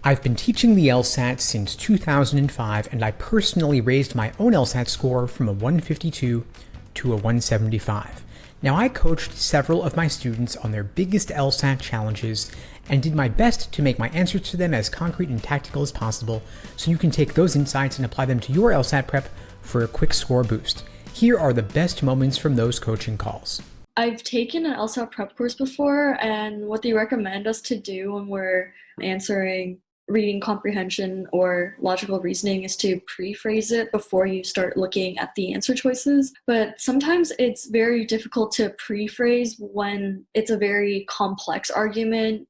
I've been teaching the LSAT since 2005, and I personally raised my own LSAT score from a 152 to a 175. Now, I coached several of my students on their biggest LSAT challenges and did my best to make my answers to them as concrete and tactical as possible so you can take those insights and apply them to your LSAT prep for a quick score boost. Here are the best moments from those coaching calls. I've taken an LSAT prep course before, and what they recommend us to do when we're answering reading comprehension or logical reasoning is to pre-phrase it before you start looking at the answer choices. But sometimes it's very difficult to pre-phrase when it's a very complex argument.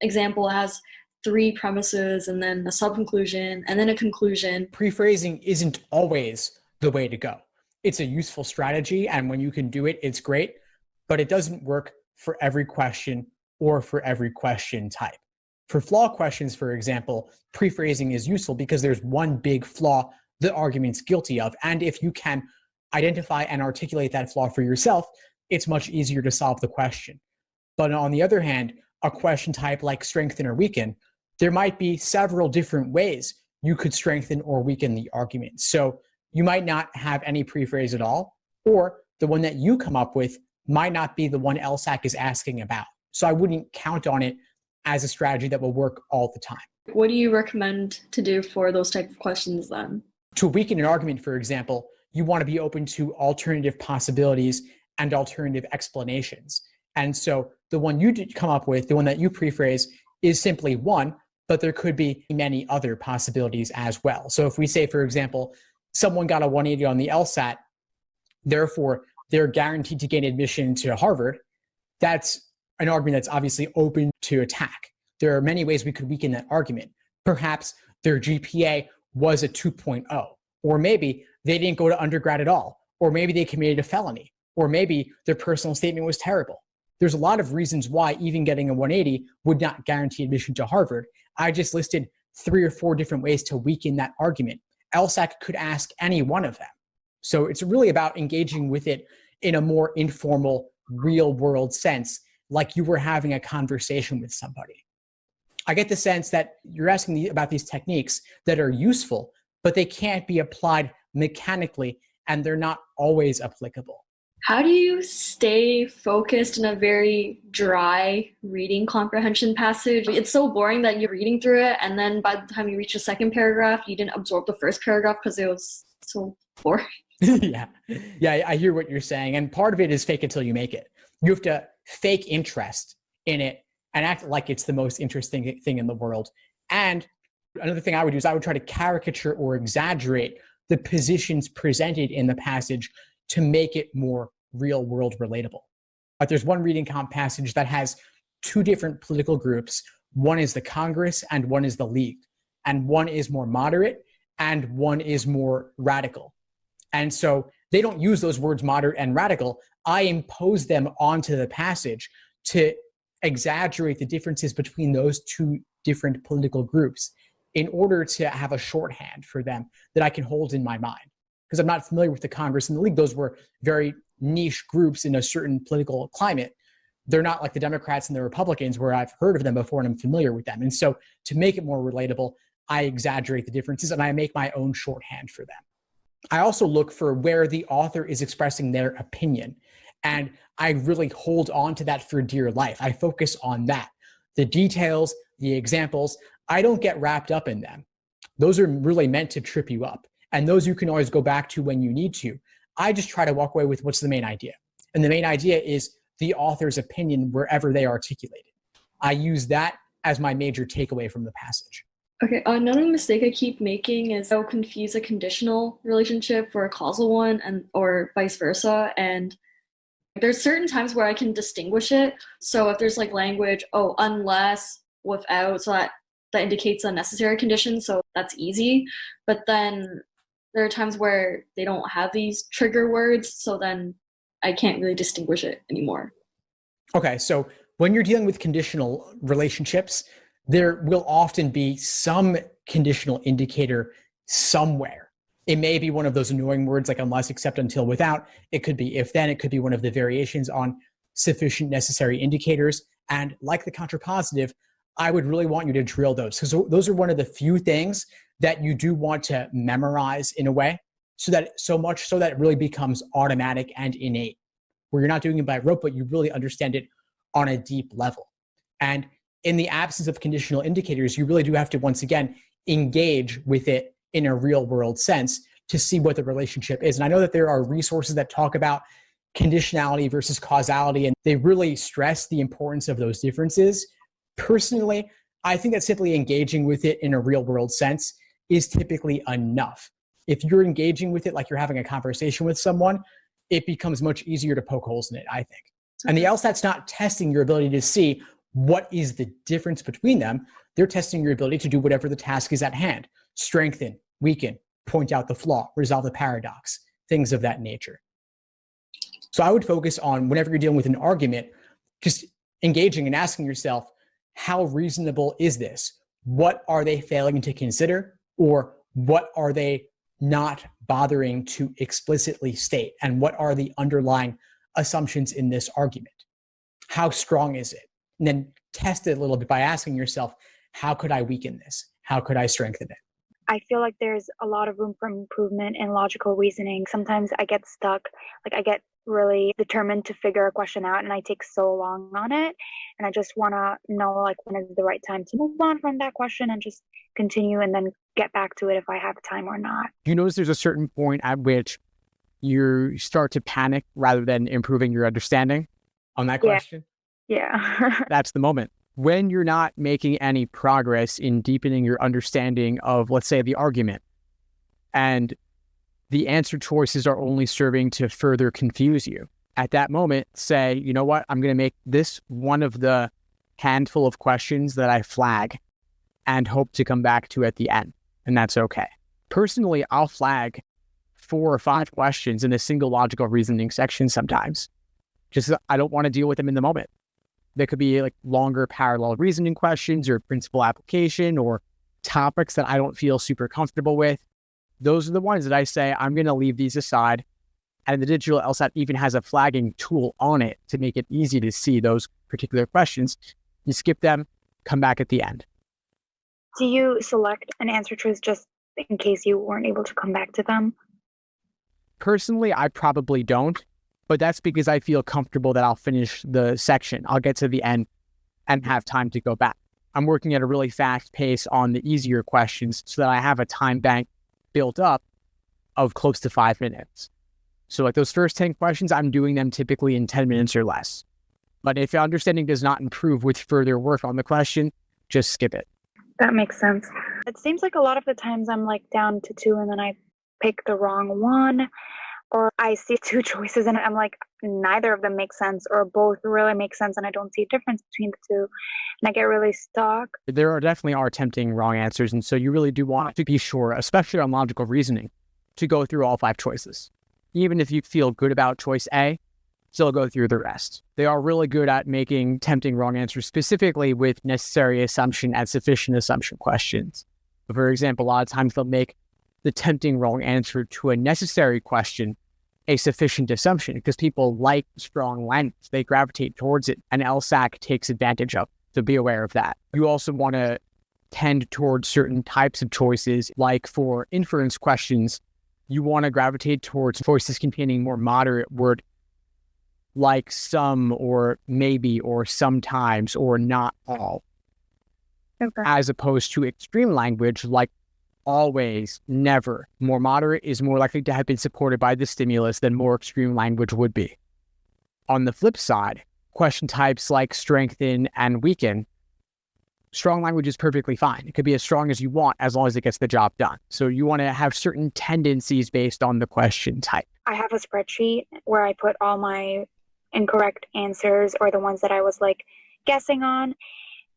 Example has 3 premises and then a sub-conclusion and then a conclusion. Pre-phrasing isn't always the way to go. It's a useful strategy, and when you can do it, it's great, but it doesn't work for every question or for every question type. For flaw questions, for example, pre-phrasing is useful because there's one big flaw the argument's guilty of, and if you can identify and articulate that flaw for yourself, it's much easier to solve the question. But on the other hand, a question type like strengthen or weaken, there might be several different ways you could strengthen or weaken the argument. So you might not have any pre-phrase at all, or the one that you come up with might not be the one LSAC is asking about. So I wouldn't count on it as a strategy that will work all the time. What do you recommend to do for those type of questions then? To weaken an argument, for example, you want to be open to alternative possibilities and alternative explanations. And so the one you did come up with, the one that you pre-phrase, is simply one, but there could be many other possibilities as well. So if we say, for example, someone got a 180 on the LSAT, therefore they're guaranteed to gain admission to Harvard, that's an argument that's obviously open to attack. There are many ways we could weaken that argument. Perhaps their GPA was a 2.0, or maybe they didn't go to undergrad at all, or maybe they committed a felony, or maybe their personal statement was terrible. There's a lot of reasons why even getting a 180 would not guarantee admission to Harvard. I just listed 3 or 4 different ways to weaken that argument. LSAC could ask any one of them. So it's really about engaging with it in a more informal, real world sense, like you were having a conversation with somebody. I get the sense that you're asking about these techniques that are useful, but they can't be applied mechanically, and they're not always applicable. How do you stay focused in a very dry reading comprehension passage? It's so boring that you're reading through it, and then by the time you reach the second paragraph, you didn't absorb the first paragraph because it was so boring. Yeah, I hear what you're saying. And part of it is fake it till you make it. You have to fake interest in it and act like it's the most interesting thing in the world. And another thing I would do is I would try to caricature or exaggerate the positions presented in the passage to make it more real world relatable. But there's one reading comp passage that has 2 different political groups. One is the Congress and one is the League. And one is more moderate and one is more radical. And so they don't use those words moderate and radical. I impose them onto the passage to exaggerate the differences between those 2 different political groups in order to have a shorthand for them that I can hold in my mind. Because I'm not familiar with the Congress and the League. Those were very niche groups in a certain political climate. They're not like the Democrats and the Republicans where I've heard of them before and I'm familiar with them. And so to make it more relatable, I exaggerate the differences and I make my own shorthand for them. I also look for where the author is expressing their opinion. And I really hold on to that for dear life. I focus on that. The details, the examples, I don't get wrapped up in them. Those are really meant to trip you up. And those you can always go back to when you need to. I just try to walk away with what's the main idea. And the main idea is the author's opinion wherever they articulate it. I use that as my major takeaway from the passage. Okay, another mistake I keep making is I'll confuse a conditional relationship for a causal one or vice versa. And there's certain times where I can distinguish it. So if there's like language, unless, without, so that indicates a necessary condition. So that's easy. But then there are times where they don't have these trigger words. So then I can't really distinguish it anymore. Okay, so when you're dealing with conditional relationships, there will often be some conditional indicator somewhere. It may be one of those annoying words like unless, except, until, without. It could be if, then. It could be one of the variations on sufficient necessary indicators. And like the contrapositive, I would really want you to drill those, because those are one of the few things that you do want to memorize in a way, so much so that it really becomes automatic and innate, where you're not doing it by rote, but you really understand it on a deep level. And in the absence of conditional indicators, you really do have to, once again, engage with it in a real world sense to see what the relationship is. And I know that there are resources that talk about conditionality versus causality, and they really stress the importance of those differences. Personally, I think that simply engaging with it in a real world sense is typically enough. If you're engaging with it like you're having a conversation with someone, it becomes much easier to poke holes in it, I think. And the LSAT's not testing your ability to see what is the difference between them. They're testing your ability to do whatever the task is at hand. Strengthen, weaken, point out the flaw, resolve the paradox, things of that nature. So I would focus on, whenever you're dealing with an argument, just engaging and asking yourself, how reasonable is this? What are they failing to consider? Or what are they not bothering to explicitly state? And what are the underlying assumptions in this argument? How strong is it? And then test it a little bit by asking yourself, how could I weaken this? How could I strengthen it? I feel like there's a lot of room for improvement in logical reasoning. Sometimes I get stuck, like I get really determined to figure a question out and I take so long on it. And I just want to know like when is the right time to move on from that question and just continue and then get back to it if I have time or not. You notice there's a certain point at which you start to panic rather than improving your understanding on that question? Yeah. That's the moment. When you're not making any progress in deepening your understanding of, let's say, the argument, and the answer choices are only serving to further confuse you, at that moment, say, you know what, I'm going to make this one of the handful of questions that I flag and hope to come back to at the end. And that's okay. Personally, I'll flag 4 or 5 questions in a single logical reasoning section sometimes. Just I don't want to deal with them in the moment. There could be like longer parallel reasoning questions or principal application or topics that I don't feel super comfortable with. Those are the ones that I say, I'm going to leave these aside. And the digital LSAT even has a flagging tool on it to make it easy to see those particular questions. You skip them, come back at the end. Do you select an answer choice just in case you weren't able to come back to them? Personally, I probably don't. But that's because I feel comfortable that I'll finish the section. I'll get to the end and have time to go back. I'm working at a really fast pace on the easier questions so that I have a time bank built up of close to 5 minutes. So like those first 10 questions, I'm doing them typically in 10 minutes or less. But if your understanding does not improve with further work on the question, just skip it. That makes sense. It seems like a lot of the times I'm like down to 2 and then I pick the wrong one. Or I see 2 choices and I'm like, neither of them make sense or both really make sense and I don't see a difference between the 2. And I get really stuck. There definitely are tempting wrong answers. And so you really do want to be sure, especially on logical reasoning, to go through all 5 choices. Even if you feel good about choice A, still go through the rest. They are really good at making tempting wrong answers, specifically with necessary assumption and sufficient assumption questions. For example, a lot of times they'll make the tempting wrong answer to a necessary question a sufficient assumption because people like strong language. They gravitate towards it, and LSAC takes advantage of. So be aware of that. You also want to tend towards certain types of choices, like for inference questions, you want to gravitate towards choices containing more moderate word like some or maybe or sometimes or not all. Okay. As opposed to extreme language like always, never. More moderate is more likely to have been supported by the stimulus than more extreme language would be. On the flip side, question types like strengthen and weaken, strong language is perfectly fine. It could be as strong as you want as long as it gets the job done. So you want to have certain tendencies based on the question type. I have a spreadsheet where I put all my incorrect answers or the ones that I was like guessing on.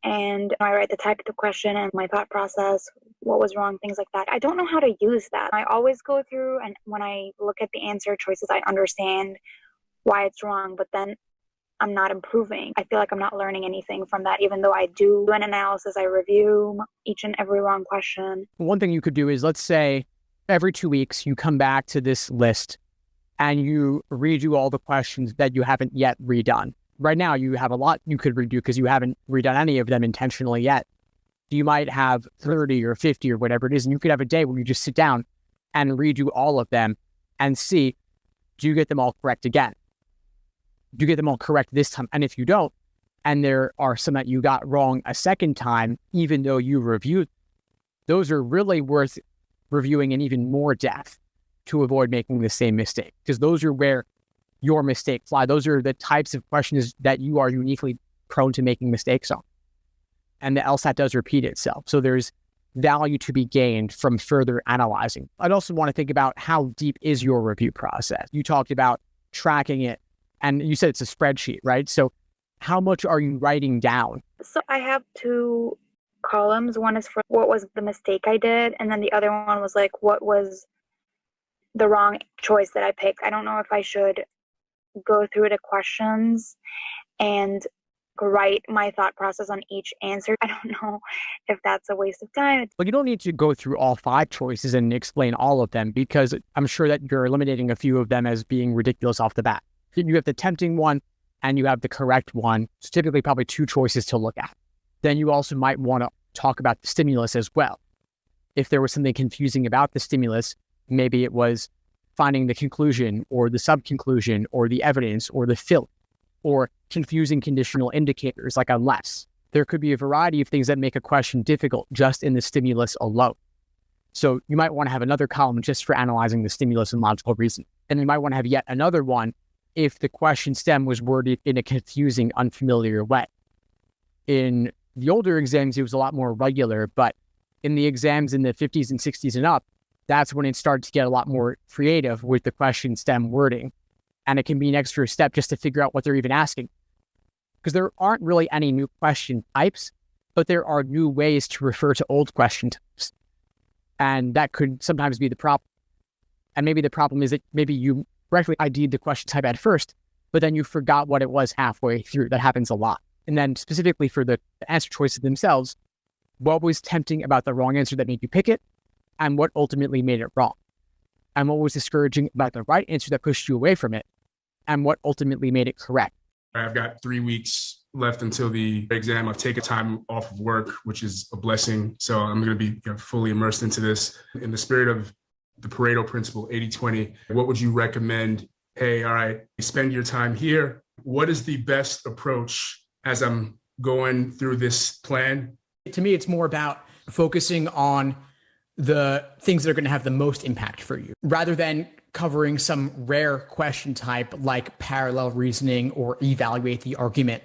And I write the type of the question and my thought process, what was wrong, things like that. I don't know how to use that. I always go through and when I look at the answer choices, I understand why it's wrong, but then I'm not improving. I feel like I'm not learning anything from that, even though I do an analysis, I review each and every wrong question. One thing you could do is, let's say every 2 weeks, you come back to this list and you redo all the questions that you haven't yet redone. right now you have a lot you could redo because you haven't redone any of them intentionally yet. You might have 30 or 50 or whatever it is, and you could have a day where you just sit down and redo all of them and see, do you get them all correct again? Do you get them all correct this time? And if you don't, and there are some that you got wrong a second time, even though you reviewed, those are really worth reviewing in even more depth to avoid making the same mistake, because those are where your mistakes lie. Those are the types of questions that you are uniquely prone to making mistakes on. And the LSAT does repeat itself. So there's value to be gained from further analyzing. I'd also want to think about how deep is your review process. You talked about tracking it, and you said it's a spreadsheet, right? So how much are you writing down? So I have two columns. One is for what was the mistake I did, and then the other one was like what was the wrong choice that I picked. I don't know if I should go through the questions and write my thought process on each answer. I don't know if that's a waste of time. Well, you don't need to go through all 5 choices and explain all of them, because I'm sure that you're eliminating a few of them as being ridiculous off the bat. You have the tempting one and you have the correct one. It's typically probably 2 choices to look at. Then you also might want to talk about the stimulus as well. If there was something confusing about the stimulus, maybe it was finding the conclusion or the sub-conclusion or the evidence or the fill, or confusing conditional indicators like unless. There could be a variety of things that make a question difficult just in the stimulus alone. So you might want to have another column just for analyzing the stimulus and logical reason. And you might want to have yet another one if the question stem was worded in a confusing, unfamiliar way. In the older exams, it was a lot more regular, but in the exams in the 50s and 60s and up, that's when it started to get a lot more creative with the question stem wording. And it can be an extra step just to figure out what they're even asking. Because there aren't really any new question types, but there are new ways to refer to old question types. And that could sometimes be the problem. And maybe the problem is that maybe you correctly ID'd the question type at first, but then you forgot what it was halfway through. That happens a lot. And then specifically for the answer choices themselves, what was tempting about the wrong answer that made you pick it, and what ultimately made it wrong? And what was discouraging about the right answer that pushed you away from it, and what ultimately made it correct? I've got 3 weeks left until the exam. I've taken time off of work, which is a blessing. So I'm going to be fully immersed into this. In the spirit of the Pareto principle, 80-20, what would you recommend? Hey, all right, spend your time here. What is the best approach as I'm going through this plan? To me, it's more about focusing on the things that are going to have the most impact for you, rather than covering some rare question type like parallel reasoning or evaluate the argument.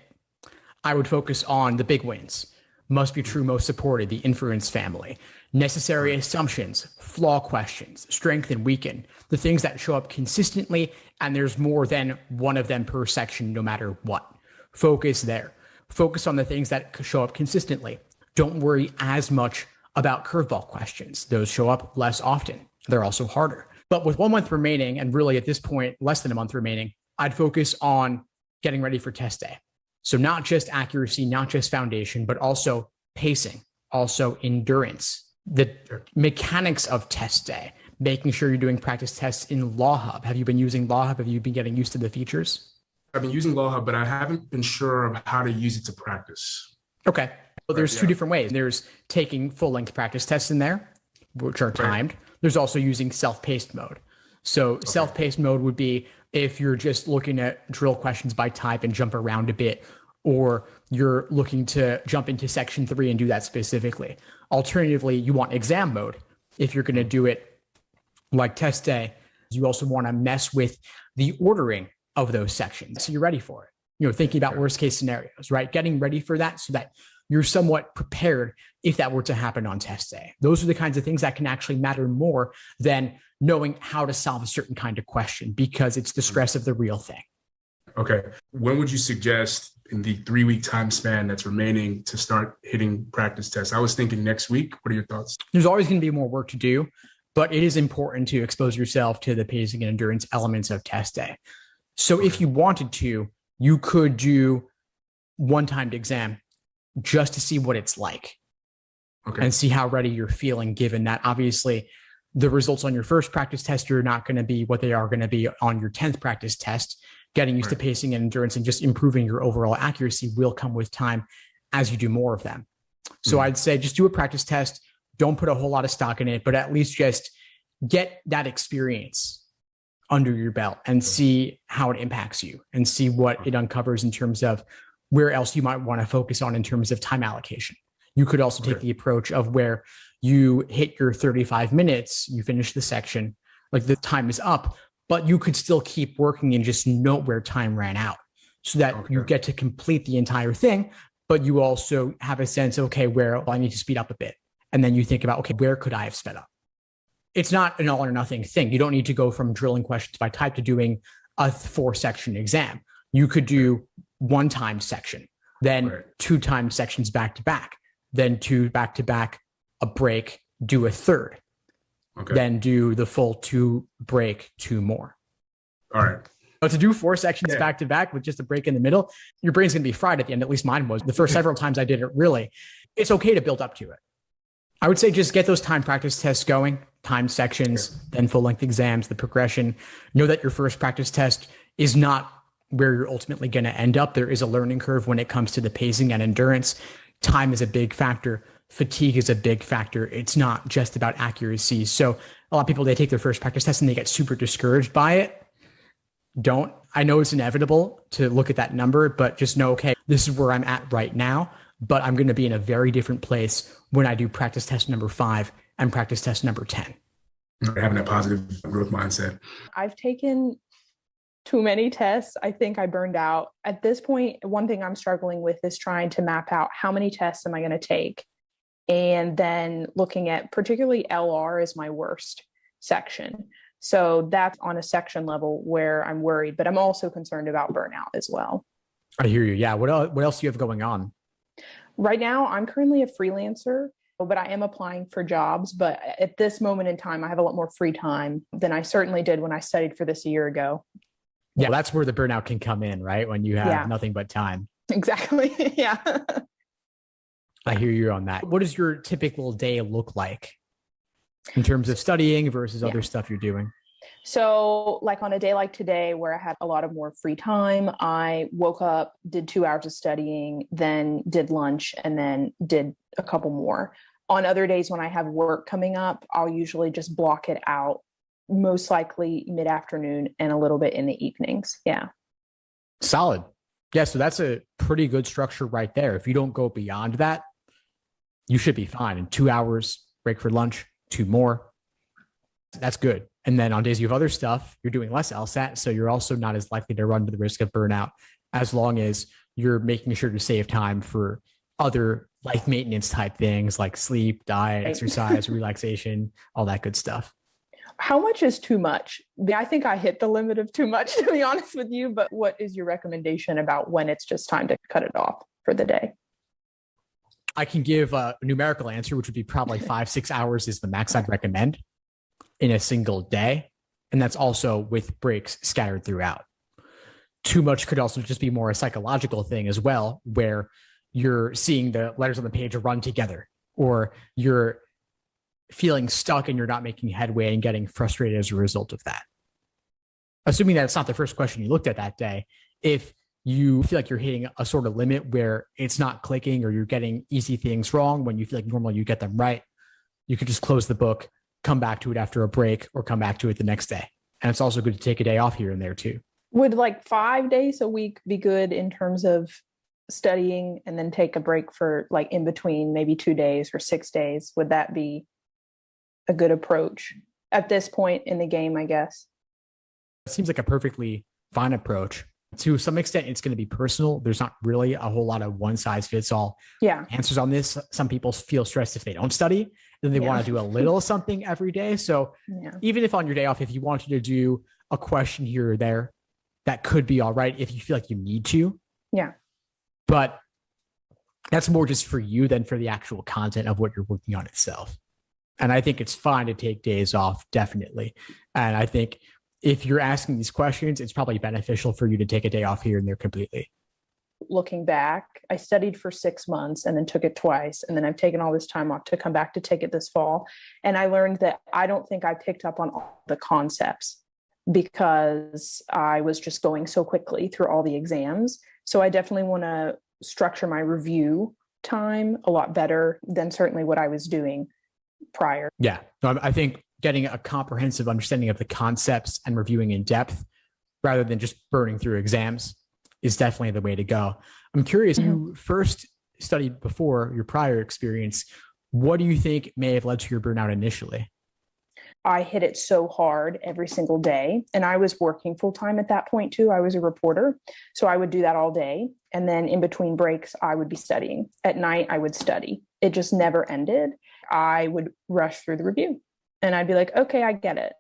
I would focus on the big wins: must be true, most supported, the inference family, necessary assumptions, flaw questions, strength and weaken, the things that show up consistently, and there's more than one of them per section no matter what. Focus there. Focus on the things that show up consistently. Don't worry as much about curveball questions. Those show up less often. They're also harder. But with 1 month remaining, and really at this point, less than a month remaining, I'd focus on getting ready for test day. So not just accuracy, not just foundation, but also pacing, also endurance, the mechanics of test day, making sure you're doing practice tests in LawHub. Have you been using LawHub? Have you been getting used to the features? I've been using LawHub, but I haven't been sure of how to use it to practice. Okay. Well, there's 2 different ways. There's taking full-length practice tests in there, which are timed. Right. There's also using self-paced mode. So self-paced mode would be if you're just looking at drill questions by type and jump around a bit, or you're looking to jump into section 3 and do that specifically. Alternatively, you want exam mode. If you're going to do it like test day, you also want to mess with the ordering of those sections so you're ready for it. Thinking about worst case scenarios, right? Getting ready for that so that you're somewhat prepared if that were to happen on test day. Those are the kinds of things that can actually matter more than knowing how to solve a certain kind of question, because it's the stress of the real thing. Okay. When would you suggest in the 3-week time span that's remaining to start hitting practice tests? I was thinking next week. What are your thoughts? There's always going to be more work to do, but it is important to expose yourself to the pacing and endurance elements of test day. So if you wanted to, you could do one-timed exam just to see what it's like and see how ready you're feeling, given that obviously the results on your first practice test are not going to be what they are going to be on your 10th practice test. getting used to pacing and endurance and just improving your overall accuracy will come with time as you do more of them. So I'd say just do a practice test. Don't put a whole lot of stock in it, but at least just get that experience under your belt and see how it impacts you and see what it uncovers in terms of where else you might want to focus on in terms of time allocation. You could also take the approach of where you hit your 35 minutes, you finish the section, like the time is up, but you could still keep working and just note where time ran out so that you get to complete the entire thing, but you also have a sense of, okay, where I need to speed up a bit. And then you think about, okay, where could I have sped up? It's not an all or nothing thing. You don't need to go from drilling questions by type to doing a 4-section exam. You could do 1 time section, then 2 time sections back to back, then 2 back to back, a break, do a 3rd, then do the full 2 break, 2 more. All right. But to do 4 sections back to back with just a break in the middle, your brain's going to be fried at the end. At least mine was. The first several times I did it, really, it's okay to build up to it. I would say just get those time practice tests going, time sections, then full length exams, the progression. Know that your first practice test is not where you're ultimately going to end up. There is a learning curve when it comes to the pacing and endurance. Time is a big factor. Fatigue is a big factor. It's not just about accuracy. So a lot of people, they take their first practice test and they get super discouraged by it. Don't. I know it's inevitable to look at that number, but just know, okay, this is where I'm at right now, but I'm going to be in a very different place when I do practice test number 5 and practice test number 10. Having that positive growth mindset. I've taken too many tests. I think I burned out. At this point, one thing I'm struggling with is trying to map out how many tests am I going to take? And then looking at particularly LR is my worst section. So that's on a section level where I'm worried, but I'm also concerned about burnout as well. I hear you. Yeah. What else do you have going on? Right now, I'm currently a freelancer, but I am applying for jobs. But at this moment in time, I have a lot more free time than I certainly did when I studied for this a year ago. Yeah, that's where the burnout can come in, right? When you have nothing but time. Exactly. Yeah. I hear you on that. What does your typical day look like in terms of studying versus other stuff you're doing? So like on a day like today, where I had a lot of more free time, I woke up, did 2 hours of studying, then did lunch, and then did a couple more. On other days when I have work coming up, I'll usually just block it out, most likely mid-afternoon and a little bit in the evenings. Yeah. Solid. Yeah. So that's a pretty good structure right there. If you don't go beyond that, you should be fine. In 2 hours, break for lunch, 2 more. That's good. And then on days you have other stuff, you're doing less LSAT. So you're also not as likely to run to the risk of burnout as long as you're making sure to save time for other life maintenance type things like sleep, diet, exercise, relaxation, all that good stuff. How much is too much? I think I hit the limit of too much, to be honest with you, but what is your recommendation about when it's just time to cut it off for the day? I can give a numerical answer, which would be probably 5-6 hours is the max I'd recommend in a single day. And that's also with breaks scattered throughout. Too much could also just be more a psychological thing as well, where you're seeing the letters on the page run together, or you're feeling stuck and you're not making headway and getting frustrated as a result of that. Assuming that it's not the first question you looked at that day, if you feel like you're hitting a sort of limit where it's not clicking or you're getting easy things wrong when you feel like normally you get them right, you could just close the book, come back to it after a break, or come back to it the next day. And it's also good to take a day off here and there too. Would like 5 days a week be good in terms of studying and then take a break for like in between maybe 2 days or 6 days? Would that be a good approach at this point in the game, I guess? It seems like a perfectly fine approach. To some extent, it's going to be personal. There's not really a whole lot of one size fits all answers on this. Some people feel stressed if they don't study, then they want to do a little something every day. So even if on your day off, if you wanted to do a question here or there, that could be all right if you feel like you need to. Yeah. But that's more just for you than for the actual content of what you're working on itself. And I think it's fine to take days off, definitely. And I think if you're asking these questions, it's probably beneficial for you to take a day off here and there completely. Looking back, I studied for 6 months and then took it twice. And then I've taken all this time off to come back to take it this fall. And I learned that I don't think I picked up on all the concepts because I was just going so quickly through all the exams. So I definitely want to structure my review time a lot better than certainly what I was doing prior. Yeah. So I think getting a comprehensive understanding of the concepts and reviewing in depth rather than just burning through exams is definitely the way to go. I'm curious, you first studied before your prior experience. What do you think may have led to your burnout initially? I hit it so hard every single day. And I was working full time at that point too. I was a reporter. So I would do that all day. And then in between breaks, I would be studying. At night, I would study. It just never ended. I would rush through the review and I'd be like, okay, I get it.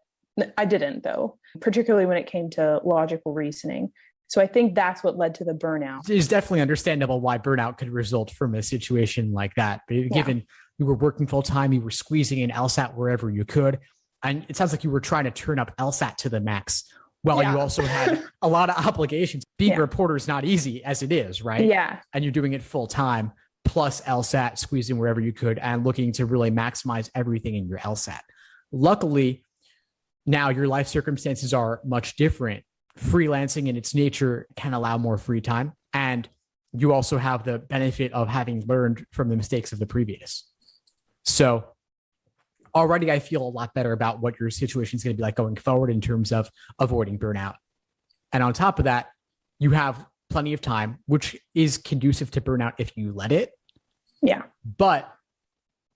I didn't though, particularly when it came to logical reasoning. So I think that's what led to the burnout. It's definitely understandable why burnout could result from a situation like that. But given you were working full time, you were squeezing in LSAT wherever you could. And it sounds like you were trying to turn up LSAT to the max while you also had a lot of obligations. Being a reporter is not easy as it is, right? Yeah. And you're doing it full time, plus LSAT, squeezing wherever you could and looking to really maximize everything in your LSAT. Luckily, now your life circumstances are much different. Freelancing in its nature can allow more free time. And you also have the benefit of having learned from the mistakes of the previous. So already I feel a lot better about what your situation is going to be like going forward in terms of avoiding burnout. And on top of that, you have plenty of time, which is conducive to burnout if you let it. Yeah. But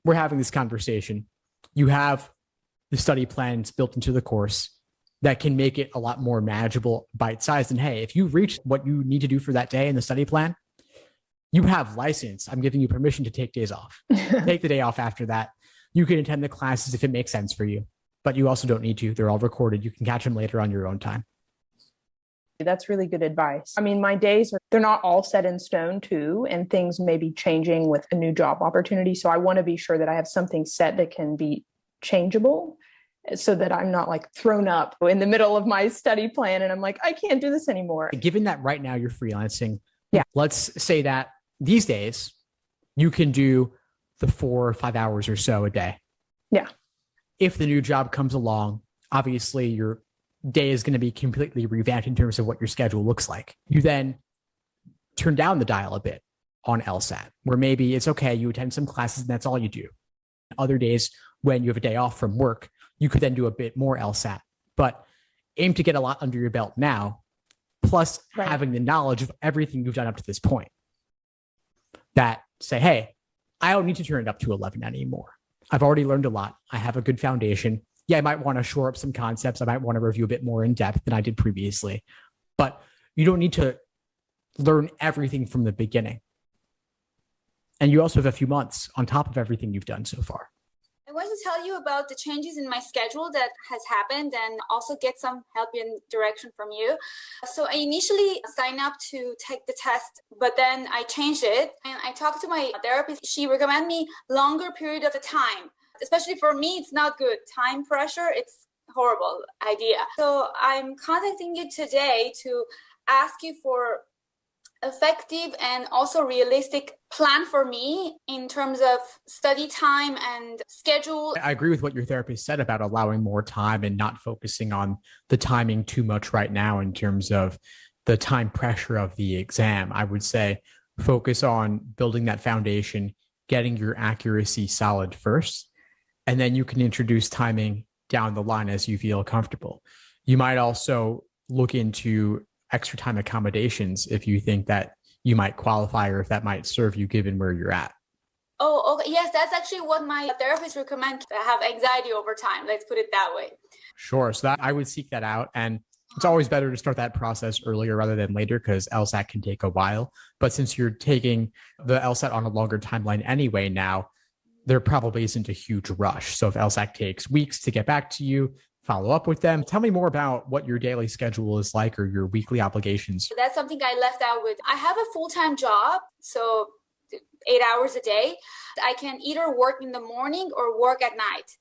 we're having this conversation. You have the study plans built into the course that can make it a lot more manageable, bite-sized. And hey, if you reach what you need to do for that day in the study plan, you have license. I'm giving you permission to take days off. Take the day off after that. You can attend the classes if it makes sense for you, but you also don't need to. They're all recorded. You can catch them later on your own time. That's really good advice. I mean, my days they're not all set in stone too, and things may be changing with a new job opportunity. So I want to be sure that I have something set that can be changeable so that I'm not like thrown up in the middle of my study plan and I'm like, I can't do this anymore. Given that right now you're freelancing, let's say that these days you can do the 4 or 5 hours or so a day. Yeah. If the new job comes along, obviously your day is going to be completely revamped in terms of what your schedule looks like. You then turn down the dial a bit on LSAT, where maybe it's okay, you attend some classes and that's all you do. Other days when you have a day off from work, you could then do a bit more LSAT, but aim to get a lot under your belt now, plus having the knowledge of everything you've done up to this point. That say, hey, I don't need to turn it up to 11 anymore. I've already learned a lot. I have a good foundation. Yeah, I might want to shore up some concepts. I might want to review a bit more in depth than I did previously, but you don't need to learn everything from the beginning. And you also have a few months on top of everything you've done so far. I want to tell you about the changes in my schedule that has happened and also get some help and direction from you. So I initially signed up to take the test, but then I changed it and I talked to my therapist. She recommended me longer period of the time. Especially for me, it's not good. Time pressure, it's horrible idea. So I'm contacting you today to ask you for effective and also realistic plan for me in terms of study time and schedule. I agree with what your therapist said about allowing more time and not focusing on the timing too much right now in terms of the time pressure of the exam. I would say focus on building that foundation, getting your accuracy solid first, and then you can introduce timing down the line as you feel comfortable. You might also look into extra time accommodations if you think that you might qualify or if that might serve you given where you're at. Oh, okay. Yes, that's actually what my therapist recommends. I have anxiety over time. Let's put it that way. Sure. So that I would seek that out. And it's always better to start that process earlier rather than later because LSAT can take a while. But since you're taking the LSAT on a longer timeline anyway now, there probably isn't a huge rush. So if LSAT takes weeks to get back to you, follow up with them. Tell me more about what your daily schedule is like or your weekly obligations. That's something I left out with. I have a full-time job, so 8 hours a day. I can either work in the morning or work at night.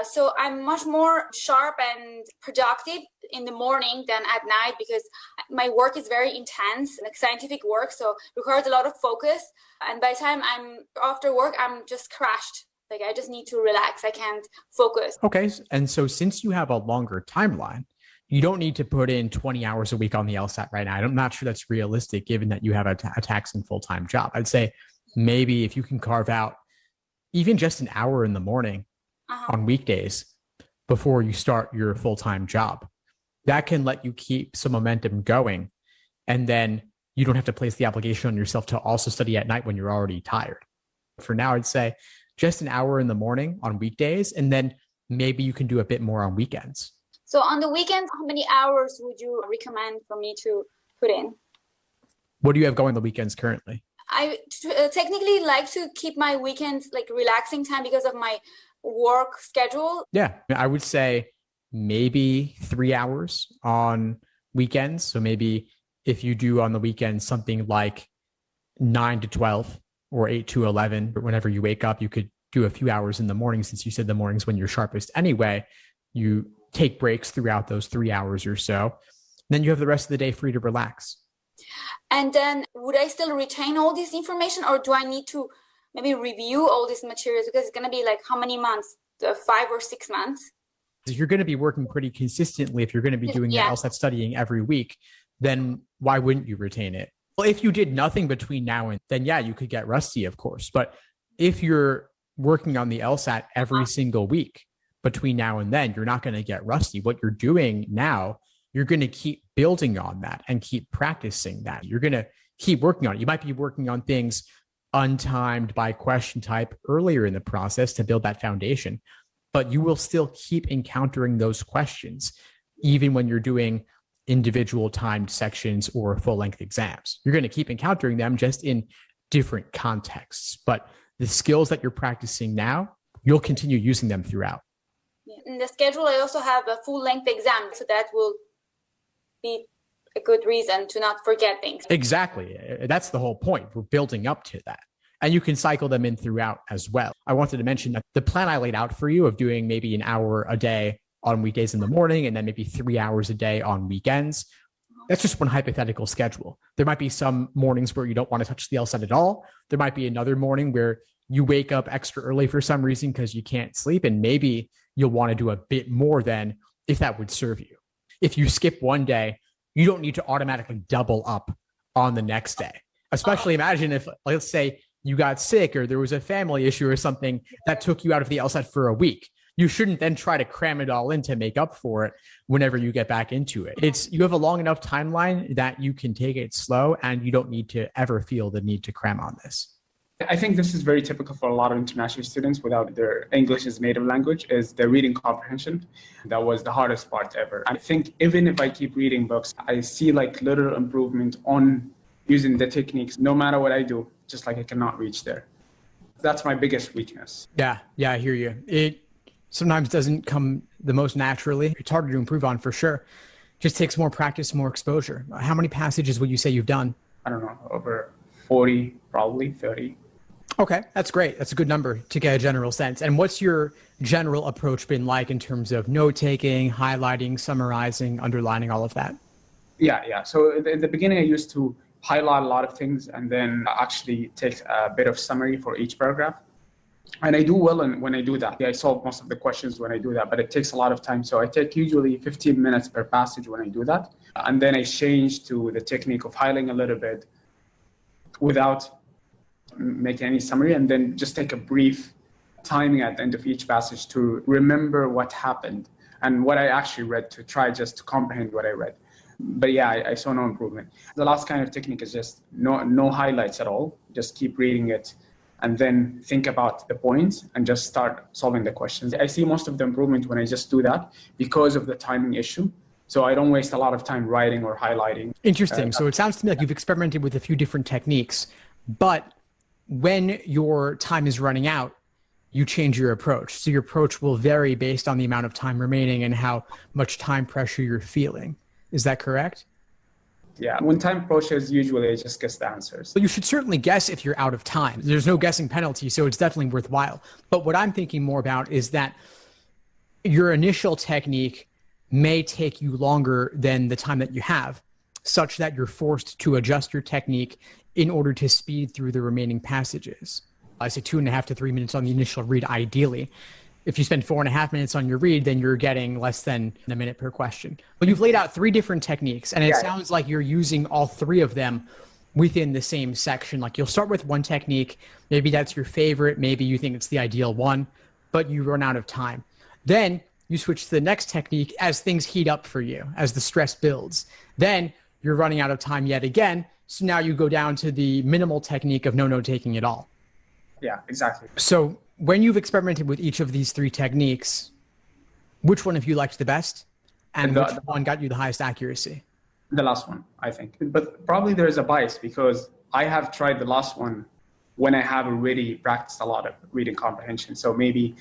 So I'm much more sharp and productive in the morning than at night because my work is very intense, like scientific work, so requires a lot of focus. And by the time I'm after work, I'm just crashed. Like I just need to relax. I can't focus. Okay. And so since you have a longer timeline, you don't need to put in 20 hours a week on the LSAT right now. I'm not sure that's realistic given that you have a taxing full-time job. I'd say maybe if you can carve out even just an hour in the morning on weekdays before you start your full-time job, that can let you keep some momentum going. And then you don't have to place the obligation on yourself to also study at night when you're already tired. For now, I'd say just an hour in the morning on weekdays, and then maybe you can do a bit more on weekends. So on the weekends, how many hours would you recommend for me to put in? What do you have going on the weekends currently? I technically like to keep my weekends like relaxing time because of my work schedule. Yeah, I would say maybe 3 hours on weekends. So maybe if you do on the weekends something like 9 to 12 or 8 to 11, but whenever you wake up, you could do a few hours in the morning, since you said the morning's when you're sharpest anyway. You take breaks throughout those 3 hours or so. Then you have the rest of the day free to relax. And then would I still retain all this information, or do I need to maybe review all these materials? Because it's going to be like how many months? 5 or 6 months? If you're going to be working pretty consistently, if you're going to be doing your LSAT studying every week, then why wouldn't you retain it? Well, if you did nothing between now and then, yeah, you could get rusty, of course. But if you're working on the LSAT every single week between now and then, you're not going to get rusty. What you're doing now, you're going to keep building on that and keep practicing that. You're going to keep working on it. You might be working on things untimed by question type earlier in the process to build that foundation, but you will still keep encountering those questions, even when you're doing individual timed sections or full-length exams. You're going to keep encountering them, just in different contexts. But the skills that you're practicing now, you'll continue using them throughout. In the schedule, I also have a full-length exam, so that will be a good reason to not forget things. Exactly. That's the whole point. We're building up to that. And you can cycle them in throughout as well. I wanted to mention that the plan I laid out for you of doing maybe an hour a day on weekdays in the morning and then maybe 3 hours a day on weekends, that's just one hypothetical schedule. There might be some mornings where you don't want to touch the LSAT at all. There might be another morning where you wake up extra early for some reason because you can't sleep, and maybe you'll want to do a bit more than, if that would serve you. If you skip one day, you don't need to automatically double up on the next day. Especially imagine if, let's say, you got sick or there was a family issue or something that took you out of the LSAT for a week. You shouldn't then try to cram it all in to make up for it whenever you get back into it. You have a long enough timeline that you can take it slow, and you don't need to ever feel the need to cram on this. I think this is very typical for a lot of international students without their English as native language, is their reading comprehension. That was the hardest part ever. I think even if I keep reading books, I see like little improvement on using the techniques, no matter what I do, just like I cannot reach there. That's my biggest weakness. Yeah, I hear you. It sometimes doesn't come the most naturally. It's harder to improve on for sure. Just takes more practice, more exposure. How many passages would you say you've done? I don't know, over 40, probably 30. Okay, that's great. That's a good number to get a general sense. And what's your general approach been like in terms of note-taking, highlighting, summarizing, underlining, all of that? Yeah. So in the beginning, I used to highlight a lot of things and then actually take a bit of summary for each paragraph. And I do well when I do that. I solve most of the questions when I do that, but it takes a lot of time. So I take usually 15 minutes per passage when I do that. And then I change to the technique of highlighting a little bit without making any summary, and then just take a brief timing at the end of each passage to remember what happened and what I actually read, to try just to comprehend what I read. But yeah, I saw no improvement. The last kind of technique is just no highlights at all. Just keep reading it and then think about the points and just start solving the questions. I see most of the improvement when I just do that because of the timing issue. So I don't waste a lot of time writing or highlighting. Interesting. So it sounds to me like you've experimented with a few different techniques, but when your time is running out, you change your approach. So your approach will vary based on the amount of time remaining and how much time pressure you're feeling. Is that correct? Yeah. When time approaches, usually I just guess the answers. Well, you should certainly guess if you're out of time. There's no guessing penalty, so it's definitely worthwhile. But what I'm thinking more about is that your initial technique may take you longer than the time that you have, such that you're forced to adjust your technique in order to speed through the remaining passages. I say 2.5 to 3 minutes on the initial read, ideally. If you spend 4.5 minutes on your read, then you're getting less than a minute per question. But you've laid out 3 different techniques, and it sounds like you're using all 3 of them within the same section. Like you'll start with one technique, maybe that's your favorite, maybe you think it's the ideal one, but you run out of time. Then you switch to the next technique as things heat up for you, as the stress builds. Then you're running out of time yet again. So now you go down to the minimal technique of no note taking at all. Yeah, exactly. So when you've experimented with each of these 3 techniques, which one have you liked the best? And which one got you the highest accuracy? The last one, I think. But probably there's a bias because I have tried the last one when I have already practiced a lot of reading comprehension. So maybe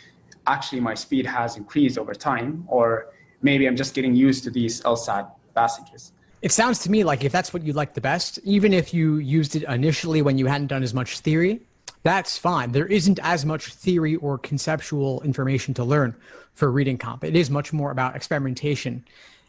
actually my speed has increased over time, or maybe I'm just getting used to these LSAT passages. It sounds to me like if that's what you like the best, even if you used it initially when you hadn't done as much theory, that's fine. There isn't as much theory or conceptual information to learn for reading comp. It is much more about experimentation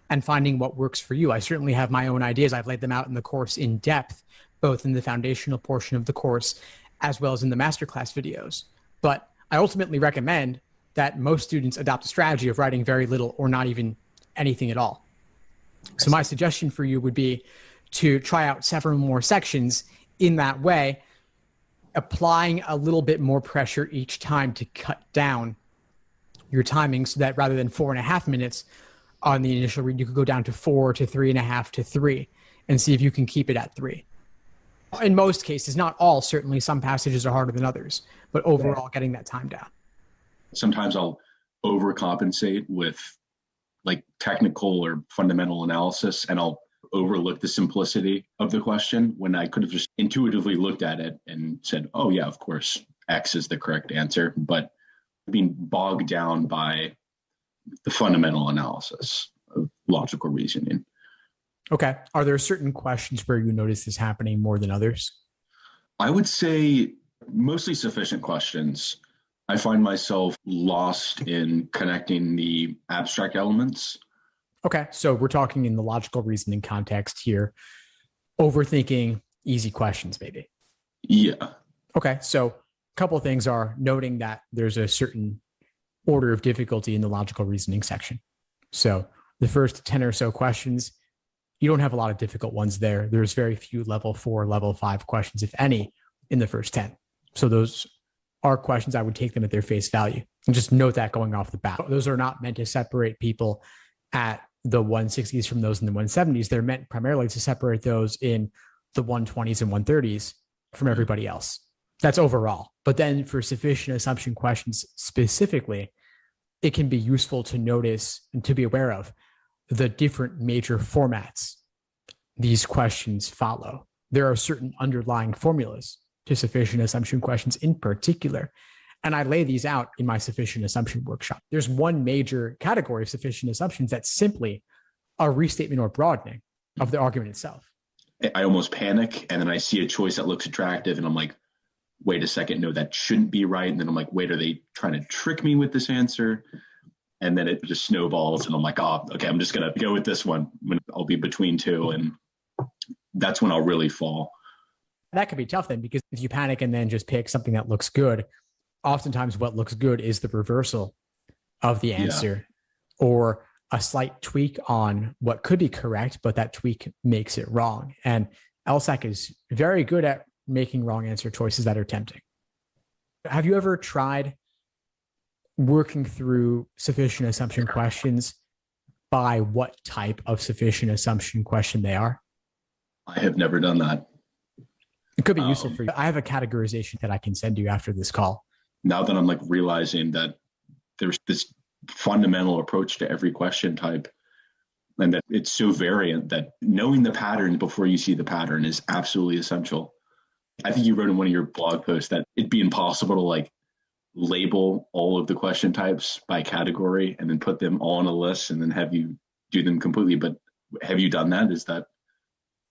and finding what works for you. I certainly have my own ideas. I've laid them out in the course in depth, both in the foundational portion of the course as well as in the masterclass videos. But I ultimately recommend that most students adopt a strategy of writing very little or not even anything at all. So my suggestion for you would be to try out several more sections in that way, applying a little bit more pressure each time to cut down your timing so that rather than 4.5 minutes on the initial read, you could go down to 4 to 3.5 to 3 and see if you can keep it at 3. In most cases, not all, certainly some passages are harder than others, but overall getting that time down. Sometimes I'll overcompensate with like technical or fundamental analysis, and I'll overlook the simplicity of the question when I could have just intuitively looked at it and said, oh yeah, of course, X is the correct answer, but being bogged down by the fundamental analysis of logical reasoning. Okay. Are there certain questions where you notice this happening more than others? I would say mostly sufficient questions. I find myself lost in connecting the abstract elements. Okay. So we're talking in the logical reasoning context here, overthinking easy questions, maybe. Yeah. Okay. So a couple of things are noting that there's a certain order of difficulty in the logical reasoning section. So the first 10 or so questions, you don't have a lot of difficult ones there. There's very few level 4, level 5 questions, if any, in the first 10. So those are questions I would take them at their face value. And just note that going off the bat. Those are not meant to separate people at the 160s from those in the 170s. They're meant primarily to separate those in the 120s and 130s from everybody else. That's overall. But then for sufficient assumption questions specifically, it can be useful to notice and to be aware of the different major formats these questions follow. There are certain underlying formulas to sufficient assumption questions in particular. And I lay these out in my sufficient assumption workshop. There's one major category of sufficient assumptions that's simply a restatement or broadening of the argument itself. I almost panic, and then I see a choice that looks attractive, and I'm like, wait a second, no, that shouldn't be right. And then I'm like, wait, are they trying to trick me with this answer? And then it just snowballs, and I'm like, oh, okay, I'm just going to go with this one when I'll be between two. And that's when I'll really fall. That could be tough then, because if you panic and then just pick something that looks good, oftentimes what looks good is the reversal of the answer or a slight tweak on what could be correct, but that tweak makes it wrong. And LSAC is very good at making wrong answer choices that are tempting. Have you ever tried working through sufficient assumption questions by what type of sufficient assumption question they are? I have never done that. It could be useful for you. I have a categorization that I can send you after this call. Now that I'm like realizing that there's this fundamental approach to every question type, and that it's so variant that knowing the pattern before you see the pattern is absolutely essential. I think you wrote in one of your blog posts that it'd be impossible to like label all of the question types by category and then put them all on a list and then have you do them completely. But have you done that? Is that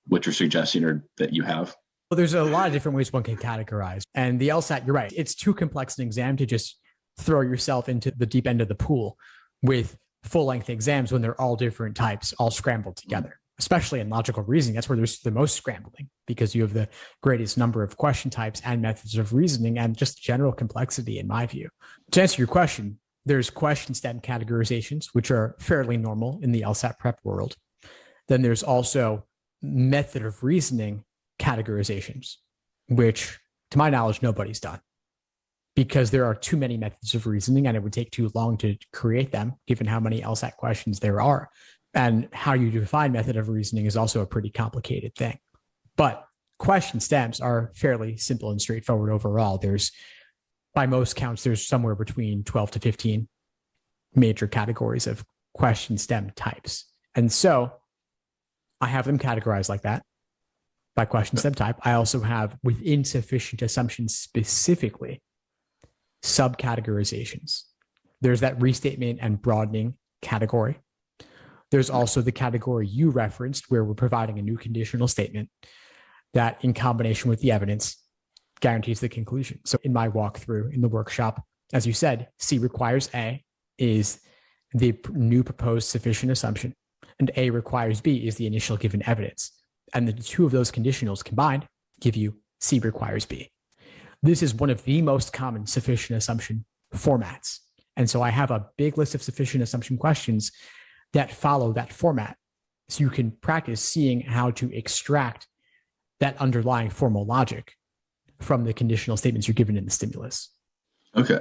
what you're suggesting, or that you have? Well, there's a lot of different ways one can categorize. And the LSAT, you're right, it's too complex an exam to just throw yourself into the deep end of the pool with full-length exams when they're all different types, all scrambled together, especially in logical reasoning. That's where there's the most scrambling, because you have the greatest number of question types and methods of reasoning and just general complexity, in my view. To answer your question, There's question stem categorizations, which are fairly normal in the LSAT prep world. Then there's also method of reasoning categorizations, which to my knowledge, nobody's done because there are too many methods of reasoning and it would take too long to create them, given how many LSAT questions there are. And how you define method of reasoning is also a pretty complicated thing. But question stems are fairly simple and straightforward overall. There's, by most counts, there's somewhere between 12 to 15 major categories of question stem types. And so I have them categorized like that by question stem type. I also have, within sufficient assumptions specifically, subcategorizations. There's that restatement and broadening category. There's also the category you referenced, where we're providing a new conditional statement that, in combination with the evidence, guarantees the conclusion. So in my walkthrough in the workshop, as you said, C requires A is the new proposed sufficient assumption, and A requires B is the initial given evidence. And the two of those conditionals combined give you C requires B. This is one of the most common sufficient assumption formats. And so I have a big list of sufficient assumption questions that follow that format. So you can practice seeing how to extract that underlying formal logic from the conditional statements you're given in the stimulus. Okay,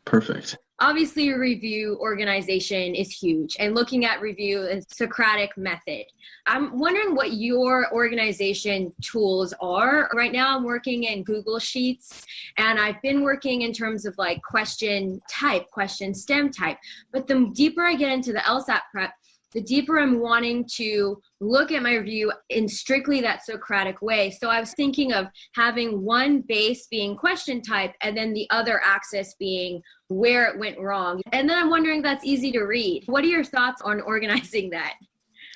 perfect. Obviously, review organization is huge, and looking at review is Socratic method. I'm wondering what your organization tools are. Right now, I'm working in Google Sheets, and I've been working in terms of like question type, question stem type. But the deeper I get into the LSAT prep, the deeper I'm wanting to look at my review in strictly that Socratic way. So I was thinking of having one base being question type and then the other axis being where it went wrong. And then I'm wondering if that's easy to read. What are your thoughts on organizing that?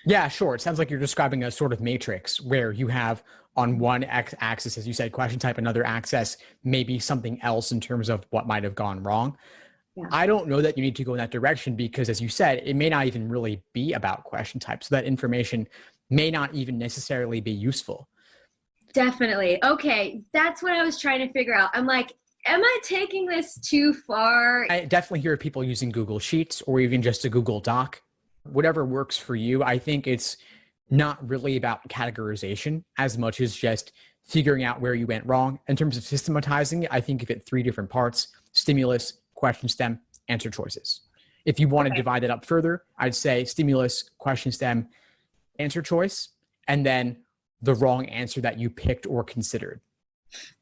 Yeah, sure. It sounds like you're describing a sort of matrix where you have on one axis, as you said, question type, another axis, maybe something else in terms of what might have gone wrong. Yeah. I don't know that you need to go in that direction because, as you said, it may not even really be about question type. So that information may not even necessarily be useful. Definitely. Okay. That's what I was trying to figure out. I'm like, am I taking this too far? I definitely hear people using Google Sheets or even just a Google Doc, whatever works for you. I think it's not really about categorization as much as just figuring out where you went wrong. In terms of systematizing it, I think of it three different parts: stimulus, question stem, answer choices. If you want to divide it up further, I'd say stimulus, question stem, answer choice, and then the wrong answer that you picked or considered,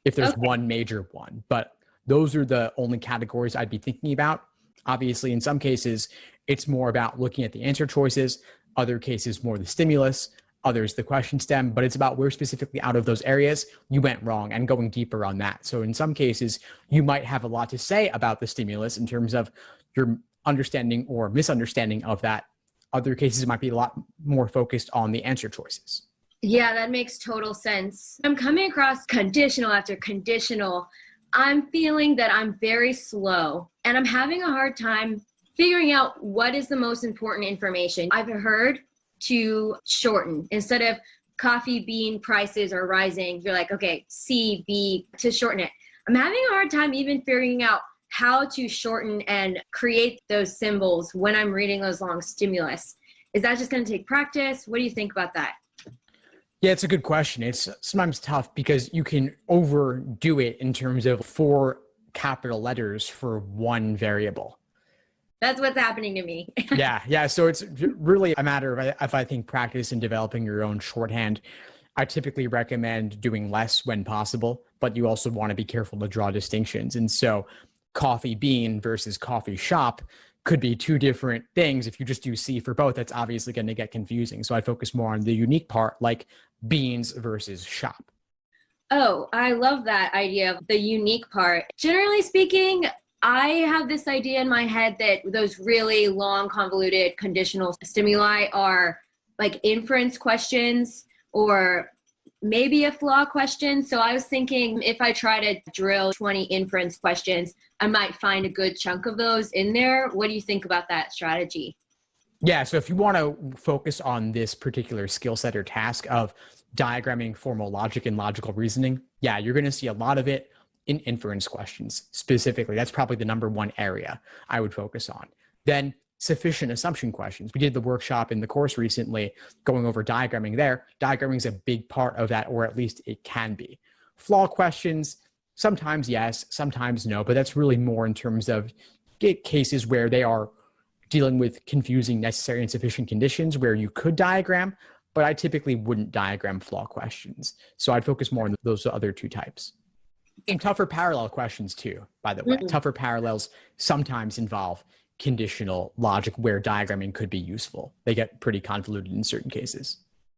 if there's one major one. But those are the only categories I'd be thinking about. Obviously, in some cases, it's more about looking at the answer choices, other cases more the stimulus, others the question stem, but it's about where specifically out of those areas you went wrong and going deeper on that. So in some cases, you might have a lot to say about the stimulus in terms of your understanding or misunderstanding of that. Other cases, it might be a lot more focused on the answer choices. Yeah, that makes total sense. I'm coming across conditional after conditional. I'm feeling that I'm very slow and I'm having a hard time figuring out what is the most important information. I've heard to shorten. Instead of coffee bean prices are rising, you're like, okay, C, B, to shorten it. I'm having a hard time even figuring out how to shorten and create those symbols when I'm reading those long stimulus. Is that just going to take practice? What do you think about that? Yeah, it's a good question. It's sometimes tough because you can overdo it in terms of 4 capital letters for one variable. That's what's happening to me. Yeah. So it's really a matter of, if I think, practice in developing your own shorthand. I typically recommend doing less when possible, but you also want to be careful to draw distinctions. And so coffee bean versus coffee shop could be 2 different things. If you just do C for both, that's obviously going to get confusing. So I focus more on the unique part, like beans versus shop. Oh, I love that idea of the unique part. Generally speaking, I have this idea in my head that those really long, convoluted conditional stimuli are like inference questions or maybe a flaw question. So I was thinking if I try to drill 20 inference questions, I might find a good chunk of those in there. What do you think about that strategy? Yeah, so if you want to focus on this particular skill set or task of diagramming formal logic and logical reasoning, yeah, you're going to see a lot of it in inference questions specifically. That's probably the number one area I would focus on. Then sufficient assumption questions. We did the workshop in the course recently going over diagramming there. Diagramming is a big part of that, or at least it can be. Flaw questions, sometimes yes, sometimes no, but that's really more in terms of cases where they are dealing with confusing necessary and sufficient conditions where you could diagram, but I typically wouldn't diagram flaw questions. So I'd focus more on those other two types. And tougher parallel questions too, by the way. Tougher parallels sometimes involve conditional logic where diagramming could be useful. They get pretty convoluted in certain cases.